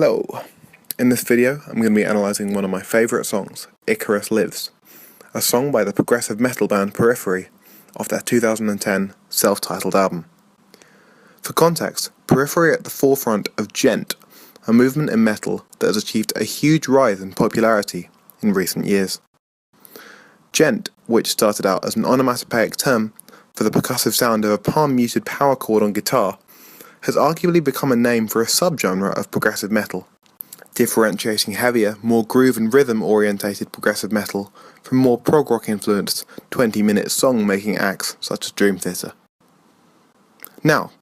Hello. In this video, I'm going to be analysing one of my favourite songs, Icarus Lives, a song by the progressive metal band Periphery off their 2010 self-titled album. For context, Periphery are at the forefront of Djent, a movement in metal that has achieved a huge rise in popularity in recent years. Djent, which started out as an onomatopoeic term for the percussive sound of a palm-muted power chord on guitar, has arguably become a name for a subgenre of progressive metal, differentiating heavier, more groove and rhythm-orientated progressive metal from more prog rock-influenced 20-minute song-making acts such as Dream Theater. Now,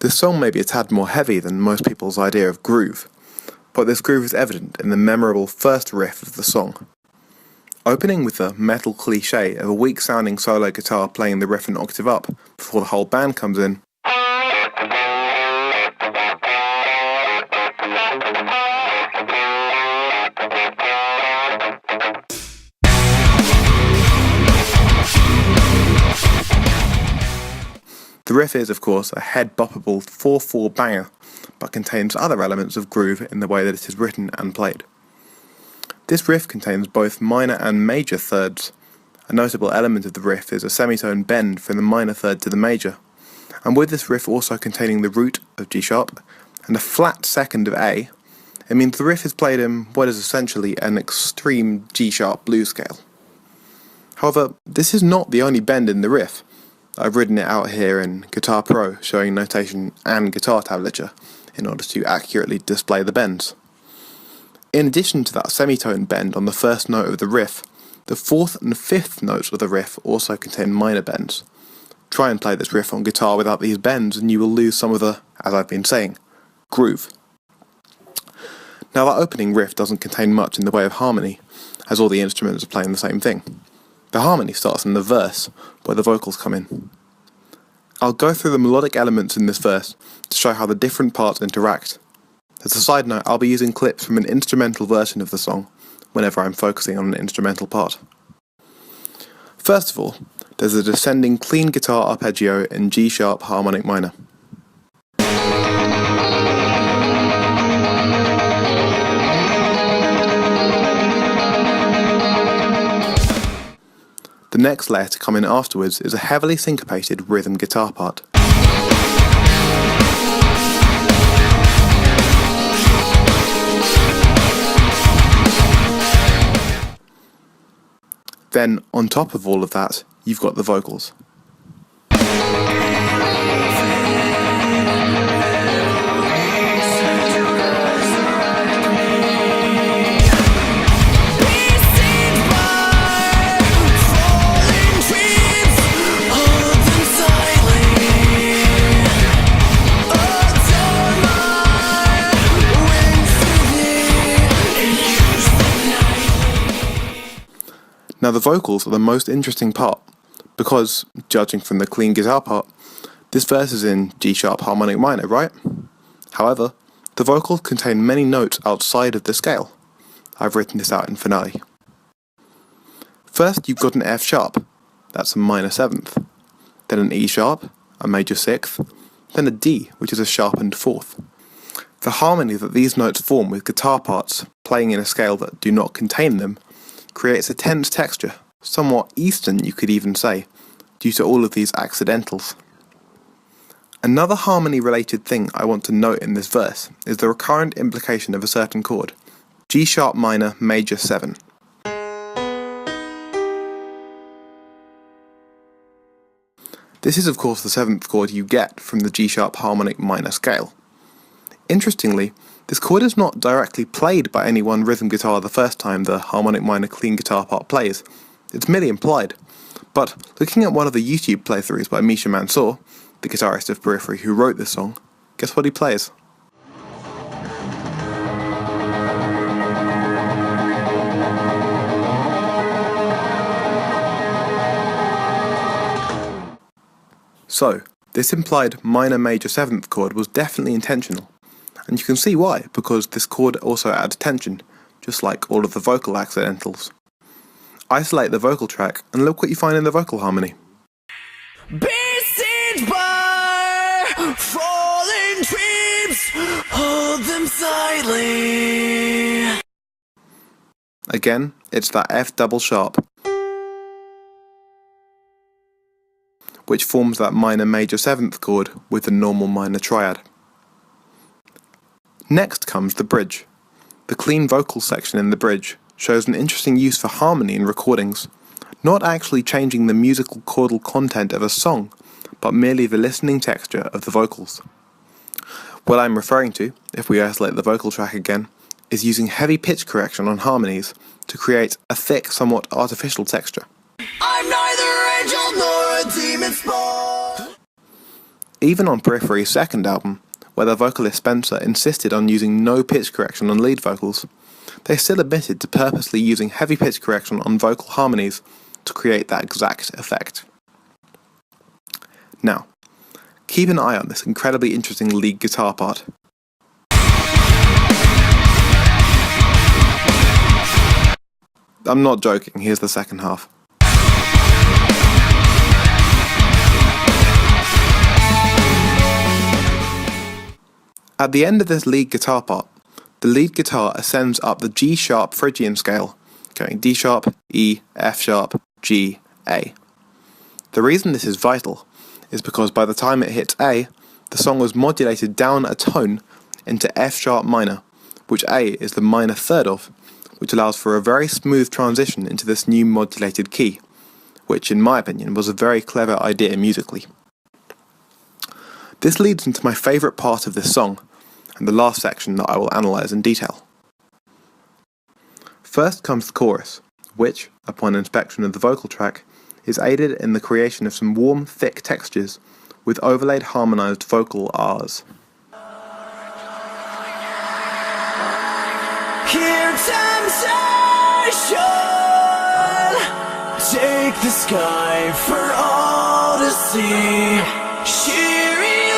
this song may be a tad more heavy than most people's idea of groove, but this groove is evident in the memorable first riff of the song. Opening with the metal cliché of a weak-sounding solo guitar playing the riff an octave up before the whole band comes in, the riff is, of course, a head-boppable 4/4 banger, but contains other elements of groove in the way that it is written and played. This riff contains both minor and major thirds. A notable element of the riff is a semitone bend from the minor third to the major, and with this riff also containing the root of G sharp and a flat second of A, it means the riff is played in what is essentially an extreme G sharp blues scale. However, this is not the only bend in the riff. I've written it out here in Guitar Pro, showing notation and guitar tablature in order to accurately display the bends. In addition to that semitone bend on the first note of the riff, the fourth and fifth notes of the riff also contain minor bends. Try and play this riff on guitar without these bends and you will lose some of the, as I've been saying, groove. Now that opening riff doesn't contain much in the way of harmony, as all the instruments are playing the same thing. The harmony starts in the verse, where the vocals come in. I'll go through the melodic elements in this verse to show how the different parts interact. As a side note, I'll be using clips from an instrumental version of the song whenever I'm focusing on an instrumental part. First of all, there's a descending clean guitar arpeggio in G sharp harmonic minor. The next layer to come in afterwards is a heavily syncopated rhythm guitar part. Then, on top of all of that, you've got the vocals. Now the vocals are the most interesting part, because, judging from the clean guitar part, this verse is in G sharp harmonic minor, right? However, the vocals contain many notes outside of the scale. I've written this out in Finale. First you've got an F sharp, that's a minor seventh, then an E sharp, a major sixth, then a D, which is a sharpened fourth. The harmony that these notes form with guitar parts playing in a scale that do not contain them creates a tense texture, somewhat Eastern you could even say, due to all of these accidentals. Another harmony-related thing I want to note in this verse is the recurrent implication of a certain chord, G sharp minor major 7. This is of course the 7th chord you get from the G sharp harmonic minor scale. Interestingly, this chord is not directly played by any one rhythm guitar the first time the harmonic minor clean guitar part plays. It's merely implied. But looking at one of the YouTube playthroughs by Misha Mansour, the guitarist of Periphery who wrote this song, guess what he plays? So, this implied minor major 7th chord was definitely intentional. And you can see why, because this chord also adds tension, just like all of the vocal accidentals. Isolate the vocal track and look what you find in the vocal harmony. Besieged by falling dreams Hold them tightly. Again, it's that F double sharp, which forms that minor major 7th chord with the normal minor triad. Next comes the bridge. The clean vocal section in the bridge shows an interesting use for harmony in recordings, not actually changing the musical chordal content of a song, but merely the listening texture of the vocals. What I'm referring to, if we isolate the vocal track again, is using heavy pitch correction on harmonies to create a thick, somewhat artificial texture. I'm neither angel nor a demon spawn. Even on Periphery's second album, where the vocalist Spencer insisted on using no pitch correction on lead vocals, they still admitted to purposely using heavy pitch correction on vocal harmonies to create that exact effect. Now, keep an eye on this incredibly interesting lead guitar part. I'm not joking, here's the second half. At the end of this lead guitar part, the lead guitar ascends up the G sharp Phrygian scale, going D sharp, E, F sharp, G, A. The reason this is vital is because by the time it hits A, the song was modulated down a tone into F sharp minor, which A is the minor third of, which allows for a very smooth transition into this new modulated key, which in my opinion was a very clever idea musically. This leads into my favourite part of this song, and the last section that I will analyse in detail. First comes the chorus, which, upon inspection of the vocal track, is aided in the creation of some warm, thick textures with overlaid harmonised vocal R's. Hear temptation, take the sky for all to see. Sheer elation.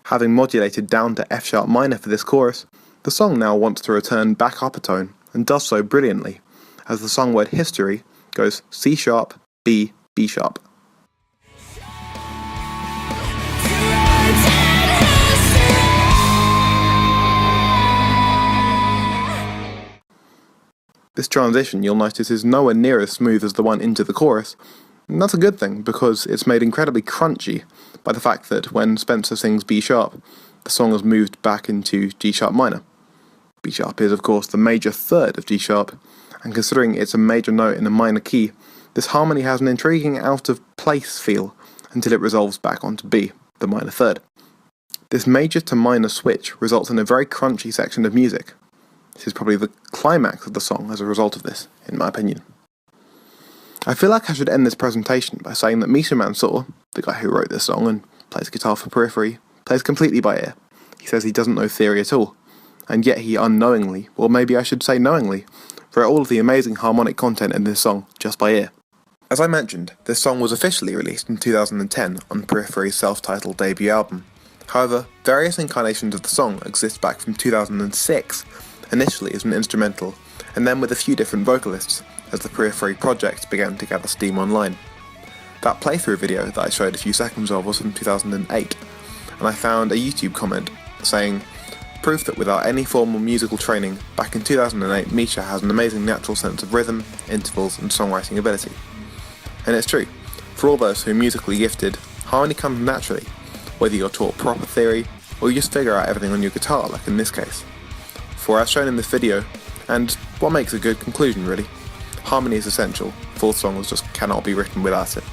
Having modulated down to F sharp minor for this chorus, the song now wants to return back up a tone, and does so brilliantly, as the song word history goes C sharp, B, B sharp. This transition, you'll notice, is nowhere near as smooth as the one into the chorus, and that's a good thing because it's made incredibly crunchy by the fact that when Spencer sings B sharp, the song has moved back into G sharp minor. B sharp is of course the major third of G sharp, and considering it's a major note in a minor key, this harmony has an intriguing out of place feel until it resolves back onto B, the minor third. This major to minor switch results in a very crunchy section of music. This is probably the climax of the song as a result of this, in my opinion. I feel like I should end this presentation by saying that Misha Mansour, the guy who wrote this song and plays guitar for Periphery, plays completely by ear. He says he doesn't know theory at all, and yet he unknowingly, or maybe I should say knowingly, wrote all of the amazing harmonic content in this song just by ear. As I mentioned, this song was officially released in 2010 on Periphery's self-titled debut album. However, various incarnations of the song exist back from 2006, initially as an instrumental, and then with a few different vocalists, as the Periphery project began to gather steam online. That playthrough video that I showed a few seconds of was from 2008, and I found a YouTube comment saying, "Proof that without any formal musical training, back in 2008 Misha has an amazing natural sense of rhythm, intervals and songwriting ability." And it's true, for all those who are musically gifted, harmony comes naturally, whether you're taught proper theory, or you just figure out everything on your guitar like in this case. For as shown in this video, and what makes a good conclusion really, harmony is essential, full songs just cannot be written without it.